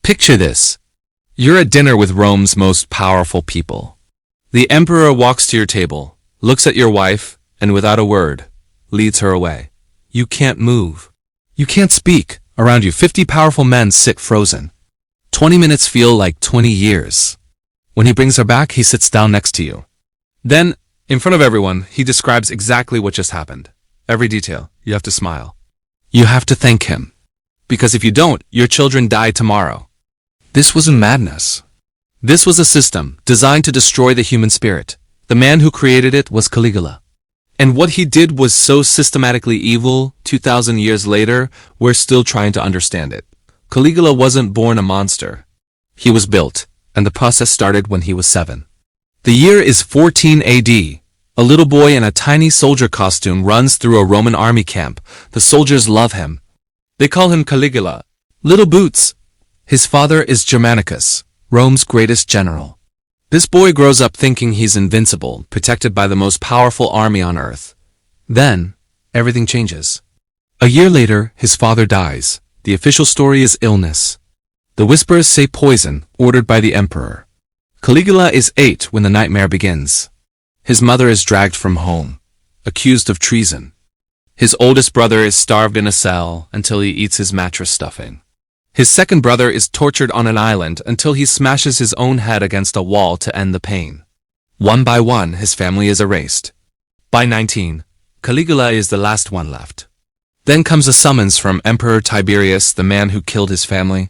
Picture this. You're at dinner with Rome's most powerful people. The emperor walks to your table, looks at your wife, and without a word, leads her away. You can't move. You can't speak. Around you, 50 powerful men sit frozen. 20 minutes feel like 20 years. When he brings her back, he sits down next to you. Then, in front of everyone, he describes exactly what just happened. Every detail. You have to smile. You have to thank him. Because if you don't, your children die tomorrow. This wasn't madness. This was a system designed to destroy the human spirit. The man who created it was Caligula. And what he did was so systematically evil, 2,000 years later, we're still trying to understand it. Caligula wasn't born a monster. He was built, and the process started when he was 7. The year is 14 AD. A little boy in a tiny soldier costume runs through a Roman army camp. The soldiers love him. They call him Caligula, Little Boots. His father is Germanicus, Rome's greatest general. This boy grows up thinking he's invincible, protected by the most powerful army on earth. Then, everything changes. A year later, his father dies. The official story is illness. The whispers say poison, ordered by the emperor. Caligula is 8 when the nightmare begins. His mother is dragged from home, accused of treason. His oldest brother is starved in a cell until he eats his mattress stuffing. His second brother is tortured on an island until he smashes his own head against a wall to end the pain. One by one, his family is erased. By 19, Caligula is the last one left. Then comes a summons from Emperor Tiberius, the man who killed his family.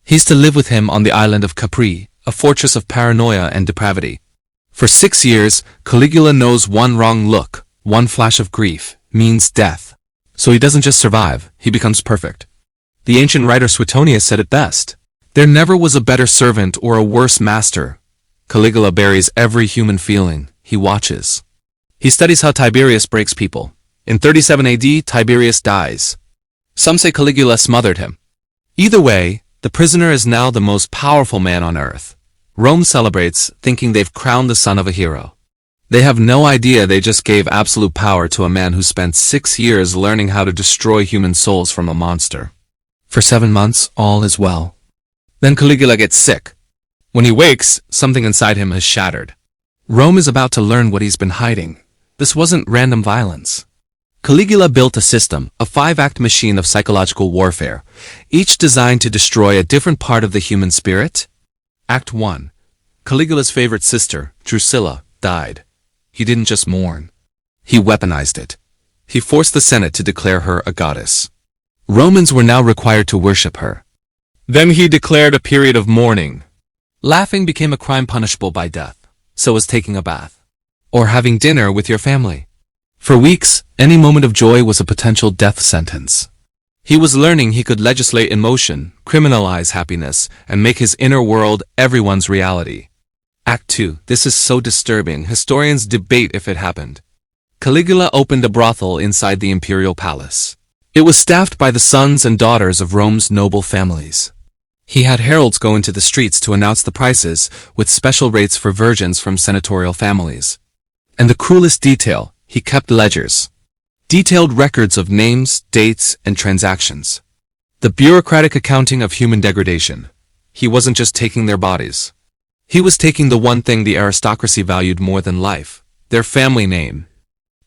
He's to live with him on the island of Capri, a fortress of paranoia and depravity. For 6 years, Caligula knows one wrong look, one flash of grief, means death. So he doesn't just survive, he becomes perfect. The ancient writer Suetonius said it best. There never was a better servant or a worse master. Caligula buries every human feeling. He watches. He studies how Tiberius breaks people. In 37 AD, Tiberius dies. Some say Caligula smothered him. Either way, the prisoner is now the most powerful man on earth. Rome celebrates, thinking they've crowned the son of a hero. They have no idea they just gave absolute power to a man who spent 6 years learning how to destroy human souls from a monster. For 7 months, all is well. Then Caligula gets sick. When he wakes, something inside him has shattered. Rome is about to learn what he's been hiding. This wasn't random violence. Caligula built a system, a 5-act machine of psychological warfare, each designed to destroy a different part of the human spirit. Act 1. Caligula's favorite sister, Drusilla, died. He didn't just mourn. He weaponized it. He forced the Senate to declare her a goddess. Romans were now required to worship her. Then he declared a period of mourning. Laughing became a crime punishable by death. So was taking a bath. Or having dinner with your family. For weeks, any moment of joy was a potential death sentence. He was learning he could legislate emotion, criminalize happiness, and make his inner world everyone's reality. Act 2. This is so disturbing, historians debate if it happened. Caligula opened a brothel inside the Imperial palace. It was staffed by the sons and daughters of Rome's noble families. He had heralds go into the streets to announce the prices, with special rates for virgins from senatorial families. And the cruelest detail, he kept ledgers. Detailed records of names, dates, and transactions. The bureaucratic accounting of human degradation. He wasn't just taking their bodies. He was taking the one thing the aristocracy valued more than life, their family name.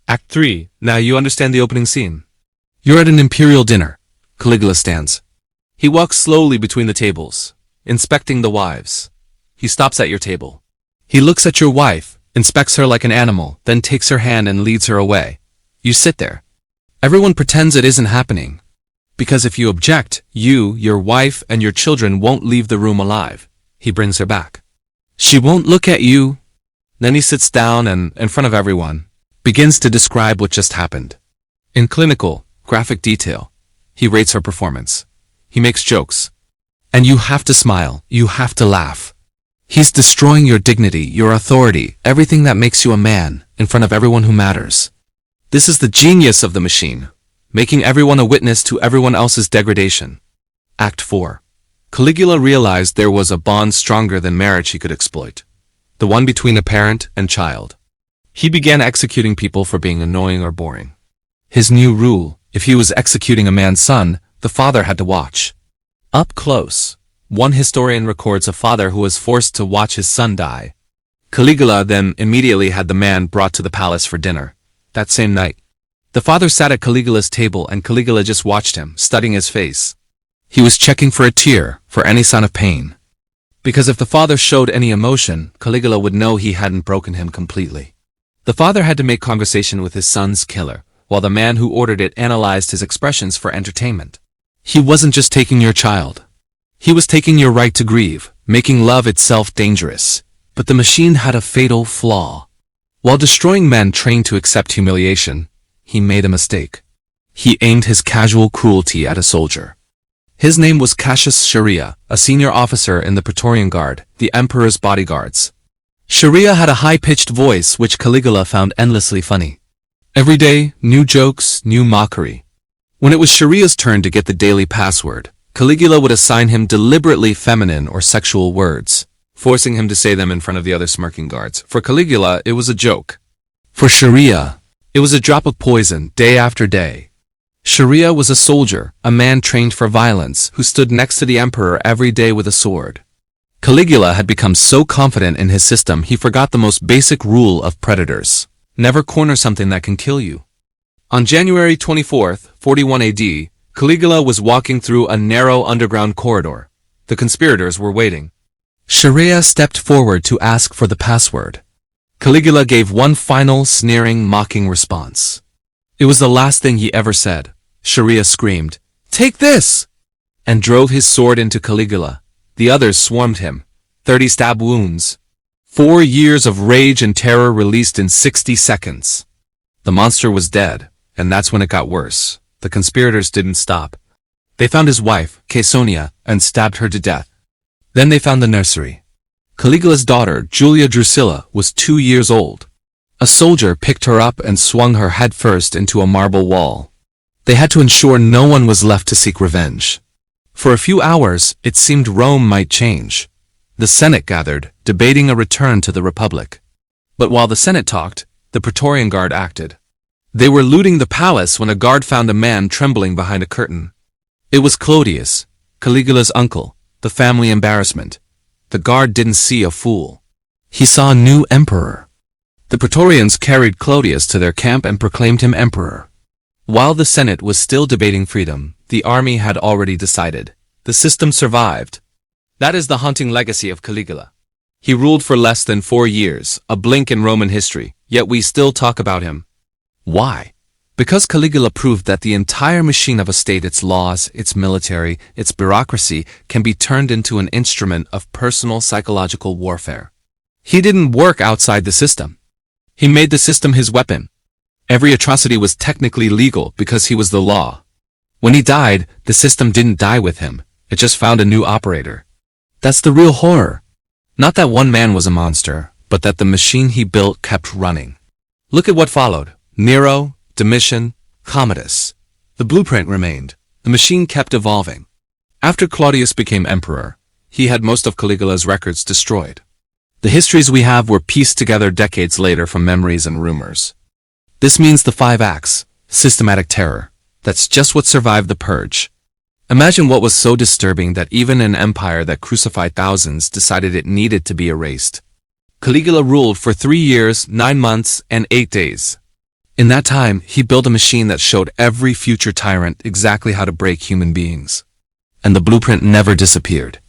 Act 3. Now you understand the opening scene. You're at an imperial dinner. Caligula stands. He walks slowly between the tables, inspecting the wives. He stops at your table. He looks at your wife, inspects her like an animal, then takes her hand and leads her away. You sit there. Everyone pretends it isn't happening. Because if you object, you, your wife, and your children won't leave the room alive. He brings her back. She won't look at you. Then he sits down and, in front of everyone, begins to describe what just happened. In clinical, graphic detail, he rates her performance. He makes jokes. And you have to smile, you have to laugh. He's destroying your dignity, your authority, everything that makes you a man, in front of everyone who matters. This is the genius of the machine, making everyone a witness to everyone else's degradation. Act 4. Caligula realized there was a bond stronger than marriage he could exploit. The one between a parent and child. He began executing people for being annoying or boring. His new rule, if he was executing a man's son, the father had to watch. Up close. One historian records a father who was forced to watch his son die. Caligula then immediately had the man brought to the palace for dinner. That same night, the father sat at Caligula's table and Caligula just watched him, studying his face. He was checking for a tear, for any sign of pain. Because if the father showed any emotion, Caligula would know he hadn't broken him completely. The father had to make conversation with his son's killer, while the man who ordered it analyzed his expressions for entertainment. He wasn't just taking your child. He was taking your right to grieve, making love itself dangerous. But the machine had a fatal flaw. While destroying men trained to accept humiliation, he made a mistake. He aimed his casual cruelty at a soldier. His name was Cassius Sharia, a senior officer in the Praetorian Guard, the emperor's bodyguards. Sharia had a high-pitched voice which Caligula found endlessly funny. Every day, new jokes, new mockery. When it was Sharia's turn to get the daily password, Caligula would assign him deliberately feminine or sexual words, forcing him to say them in front of the other smirking guards. For Caligula, it was a joke. For Sharia, it was a drop of poison day after day. Sharia was a soldier, a man trained for violence, who stood next to the emperor every day with a sword. Caligula had become so confident in his system he forgot the most basic rule of predators. Never corner something that can kill you. On January 24th, 41 AD, Caligula was walking through a narrow underground corridor. The conspirators were waiting. Sharia stepped forward to ask for the password. Caligula gave one final, sneering, mocking response. It was the last thing he ever said. Sharia screamed, "Take this!" and drove his sword into Caligula. The others swarmed him. 30 stab wounds. 4 years of rage and terror released in 60 seconds. The monster was dead, and that's when it got worse. The conspirators didn't stop. They found his wife, Caesonia, and stabbed her to death. Then they found the nursery. Caligula's daughter, Julia Drusilla, was 2 years old. A soldier picked her up and swung her headfirst into a marble wall. They had to ensure no one was left to seek revenge. For a few hours, it seemed Rome might change. The Senate gathered, debating a return to the Republic. But while the Senate talked, the Praetorian Guard acted. They were looting the palace when a guard found a man trembling behind a curtain. It was Clodius, Caligula's uncle, the family embarrassment. The guard didn't see a fool. He saw a new emperor. The Praetorians carried Clodius to their camp and proclaimed him emperor. While the Senate was still debating freedom, the army had already decided. The system survived. That is the haunting legacy of Caligula. He ruled for less than 4 years, a blink in Roman history, yet we still talk about him. Why? Because Caligula proved that the entire machine of a state, its laws, its military, its bureaucracy, can be turned into an instrument of personal psychological warfare. He didn't work outside the system. He made the system his weapon. Every atrocity was technically legal because he was the law. When he died, the system didn't die with him. It just found a new operator. That's the real horror. Not that one man was a monster, but that the machine he built kept running. Look at what followed. Nero, Domitian, Commodus. The blueprint remained. The machine kept evolving. After Claudius became emperor, he had most of Caligula's records destroyed. The histories we have were pieced together decades later from memories and rumors. This means the 5 acts, systematic terror. That's just what survived the purge. Imagine what was so disturbing that even an empire that crucified thousands decided it needed to be erased. Caligula ruled for 3 years, 9 months, and 8 days. In that time, he built a machine that showed every future tyrant exactly how to break human beings. And the blueprint never disappeared.